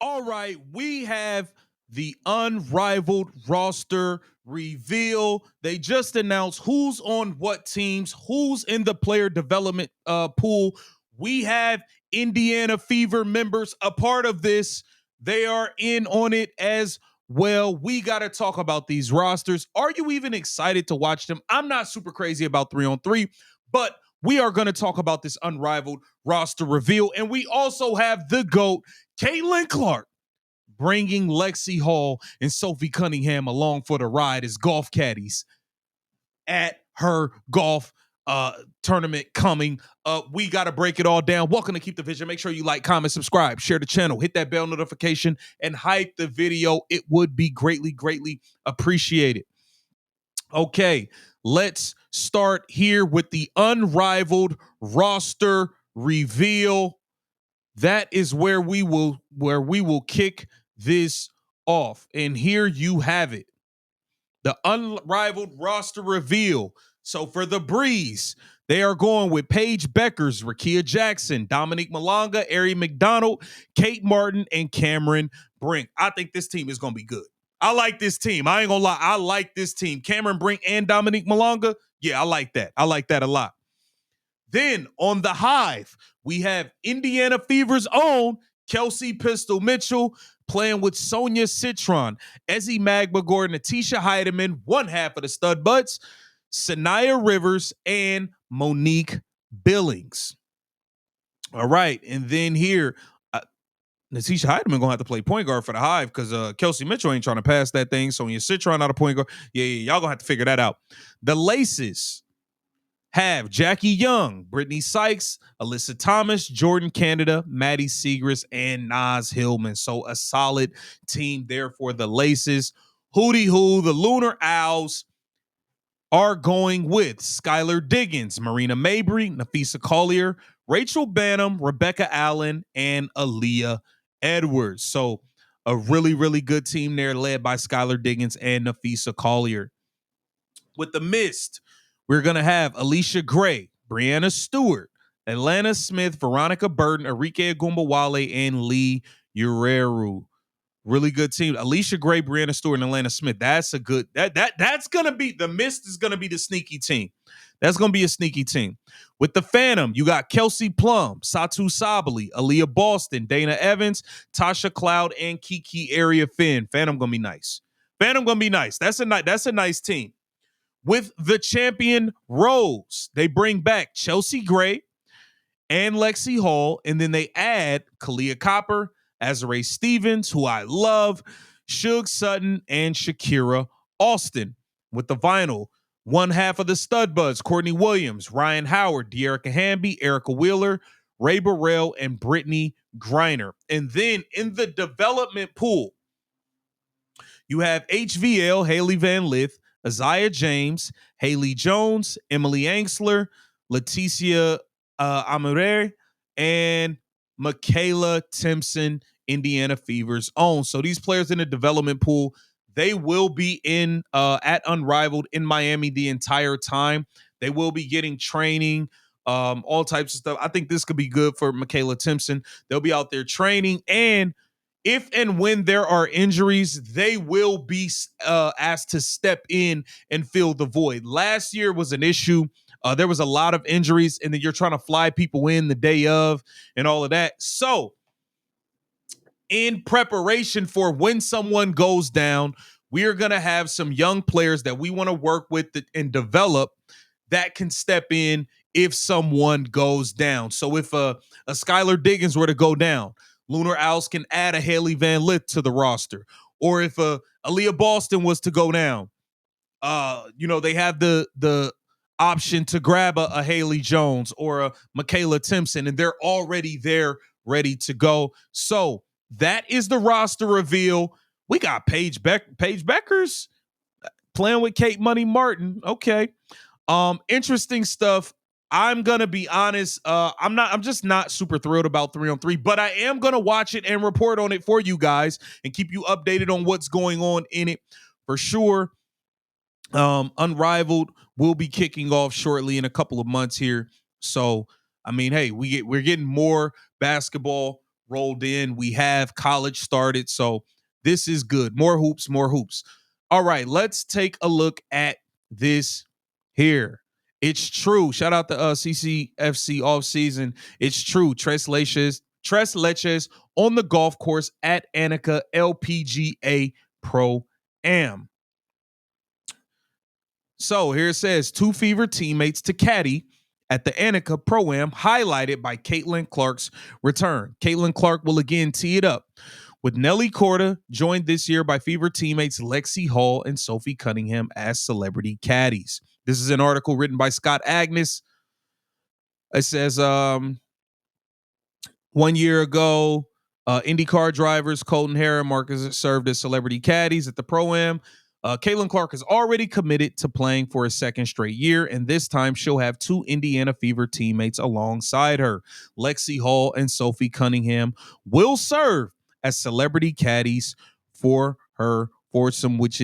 All right, we have the Unrivaled roster reveal. They just announced who's on what teams, who's in the player development pool. We have Indiana Fever members a part of this. They are in on it as well. We got to talk about these rosters. Are you even excited to watch them? I'm not super crazy about 3-on-3, but we are going to talk about this Unrivaled roster reveal. And we also have the GOAT, Caitlyn Clark, bringing Lexie Hall and Sophie Cunningham along for the ride as golf caddies at her golf tournament coming up. We got to break it all down. Welcome to Keep the Vision. Make sure you like, comment, subscribe, share the channel, hit that bell notification, and hype the video. It would be greatly, greatly appreciated. Okay, let's start here with the Unrivaled roster reveal. That is where we will kick this off. And here you have it. The Unrivaled roster reveal. So for the Breeze, they are going with Paige Beckers, Rakia Jackson, Dominique Malonga, Ari McDonald, Kate Martin, and Cameron Brink. I think this team is going to be good. I like this team. I ain't going to lie. I like this team. Cameron Brink and Dominique Malonga. Yeah, I like that. I like that a lot. Then on the Hive, we have Indiana Fever's own Kelsey Pistol Mitchell playing with Sonia Citron, Ezzy Magba-Gordon, Atisha Heidemann, one half of the Stud Butts, Sanaya Rivers, and Monique Billings. All right, and then here, Natisha Heidemann gonna have to play point guard for the Hive because Kelsey Mitchell ain't trying to pass that thing. Sonia Citron out of point guard. Yeah, y'all gonna have to figure that out. The Laces have Jackie Young, Brittany Sykes, Alyssa Thomas, Jordan Canada, Maddie Segrist, and Naz Hillman. So a solid team there for the Laces. Hootie Hoo, the Lunar Owls are going with Skylar Diggins, Marina Mabry, Nafisa Collier, Rachel Banham, Rebecca Allen, and Aaliyah Edwards. So a really, really good team there led by Skylar Diggins and Nafisa Collier. With the Mist, we're going to have Alicia Gray, Brianna Stewart, Atlanta Smith, Veronica Burton, Arike Agumbawale, and Lee Ureru. Really good team. Alicia Gray, Brianna Stewart, and Atlanta Smith. That's a good, that's going to be, the Mist is going to be the sneaky team. That's going to be a sneaky team. With the Phantom, you got Kelsey Plum, Satu Sabali, Aaliyah Boston, Dana Evans, Tasha Cloud, and Kiki Area Finn. Phantom going to be nice. Phantom going to be nice. That's a nice team. With the Champion Rose, they bring back Chelsea Gray and Lexie Hall, and then they add Kalia Copper, Azarae Stevens, who I love, Suge Sutton, and Shakira Austin. With the Vinyl, one half of the Stud Buds, Courtney Williams, Ryan Howard, De'Erica Hamby, Erica Wheeler, Ray Burrell, and Brittany Griner. And then in the development pool, you have HVL, Haley Van Lith, Isaiah James, Haley Jones, Emily Angsler, Leticia Amure, and Michaela Timpson, Indiana Fever's own. So these players in the development pool, they will be in at Unrivaled in Miami the entire time. They will be getting training, all types of stuff. I think this could be good for Michaela Timpson. They'll be out there training, and if and when there are injuries, they will be asked to step in and fill the void. Last year was an issue. There was a lot of injuries, and then you're trying to fly people in the day of and all of that. So in preparation for when someone goes down, we are going to have some young players that we want to work with and develop that can step in if someone goes down. So if a Skylar Diggins were to go down, Lunar Owls can add a Haley Van Lith to the roster. Or if Aaliyah Boston was to go down, they have the option to grab a Haley Jones or a Michaela Timpson, and they're already there ready to go. So that is the roster reveal. We got Paige Beckers playing with Kate Money Martin. Okay. Interesting stuff. I'm gonna be honest. I'm just not super thrilled about 3-on-3, but I am gonna watch it and report on it for you guys and keep you updated on what's going on in it for sure. Unrivaled will be kicking off shortly in a couple of months here. So, I mean, hey, we're getting more basketball rolled in. We have college started. So this is good. More hoops, more hoops. All right, let's take a look at this here. It's true. Shout out to CCFC offseason. It's true. Tres Leches on the golf course at Annika Lpga Pro Am. So here it says 2 Fever teammates to caddy at the Annika Pro-Am, highlighted by Caitlyn Clark's return. Caitlyn Clark will again tee it up with Nelly Corda, joined this year by Fever teammates Lexie Hall and Sophie Cunningham as celebrity caddies. This is an article written by Scott Agnes. It says 1 year ago, IndyCar drivers Colton Herron and Marcus served as celebrity caddies at the Pro-Am. Caitlyn Clark is already committed to playing for a second straight year, and this time she'll have 2 Indiana Fever teammates alongside her. Lexie Hall and Sophie Cunningham will serve as celebrity caddies for her foursome, which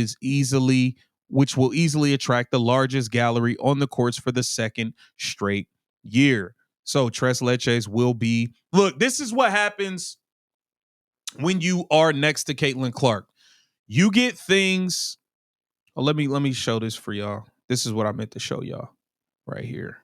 will easily attract the largest gallery on the courts for the second straight year. So Tres Leches will be. Look, this is what happens when you are next to Caitlyn Clark. You get things. Oh, let me show this for y'all. This is what I meant to show y'all right here.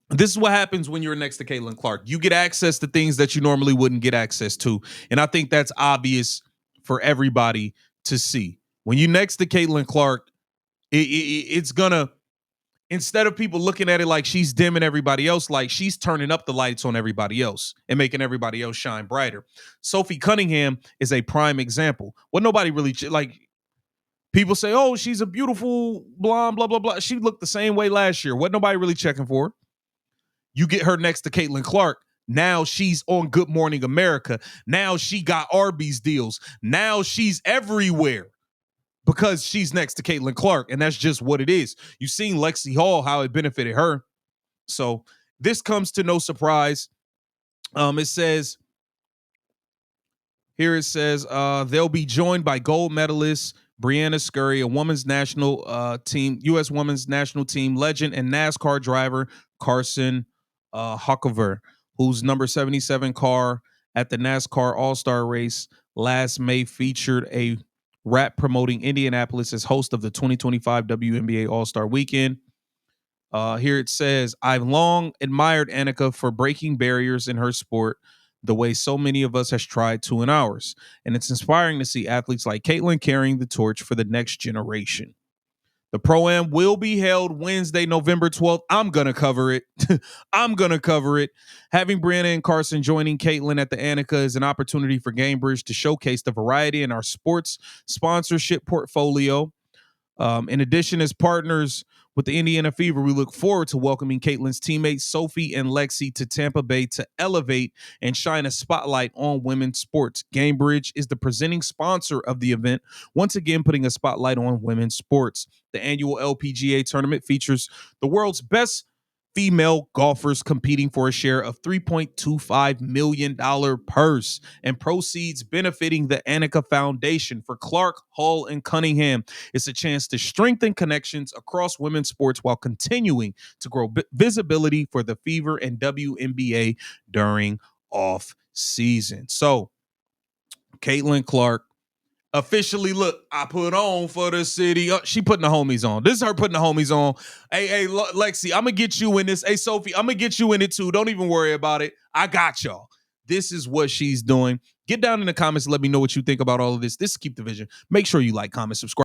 This is what happens when you're next to Caitlyn Clark. You get access to things that you normally wouldn't get access to. And I think that's obvious for everybody to see. When you're next to Caitlyn Clark, it's gonna, instead of people looking at it like she's dimming everybody else, like she's turning up the lights on everybody else and making everybody else shine brighter. Sophie Cunningham is a prime example. What nobody really, like, people say, oh, she's a beautiful blonde, blah, blah, blah. She looked the same way last year. What nobody really checking for? You get her next to Caitlyn Clark. Now she's on Good Morning America. Now she got Arby's deals. Now she's everywhere because she's next to Caitlyn Clark. And that's just what it is. You've seen Lexie Hall, how it benefited her. So this comes to no surprise. It says, they'll be joined by gold medalist Brianna Scurry, a women's national team, U.S. women's national team legend, and NASCAR driver Carson Hockover, whose number 77 car at the NASCAR All-Star race last May featured a rap promoting Indianapolis as host of the 2025 WNBA All-Star Weekend. Here it says, I've long admired Annika for breaking barriers in her sport the way so many of us has tried to in ours. And it's inspiring to see athletes like Caitlyn carrying the torch for the next generation. The Pro-Am will be held Wednesday, November 12th. I'm going to cover it. I'm going to cover it. Having Brianna and Carson joining Caitlyn at the Annika is an opportunity for Gamebridge to showcase the variety in our sports sponsorship portfolio. In addition, as partners with the Indiana Fever, we look forward to welcoming Caitlyn's teammates Sophie and Lexie to Tampa Bay to elevate and shine a spotlight on women's sports. Gamebridge is the presenting sponsor of the event, once again putting a spotlight on women's sports. The annual LPGA tournament features the world's best female golfers competing for a share of $3.25 million purse and proceeds benefiting the Annika Foundation. For Clark, Hall, and Cunningham, it's a chance to strengthen connections across women's sports while continuing to grow visibility for the Fever and WNBA during off season. So Caitlyn Clark officially, look, I put on for the city. She putting the homies on. This is her putting the homies on. Hey, Lexie, I'm going to get you in this. Hey, Sophie, I'm going to get you in it too. Don't even worry about it. I got y'all. This is what she's doing. Get down in the comments and let me know what you think about all of this. This is Keep the Vision. Make sure you like, comment, subscribe.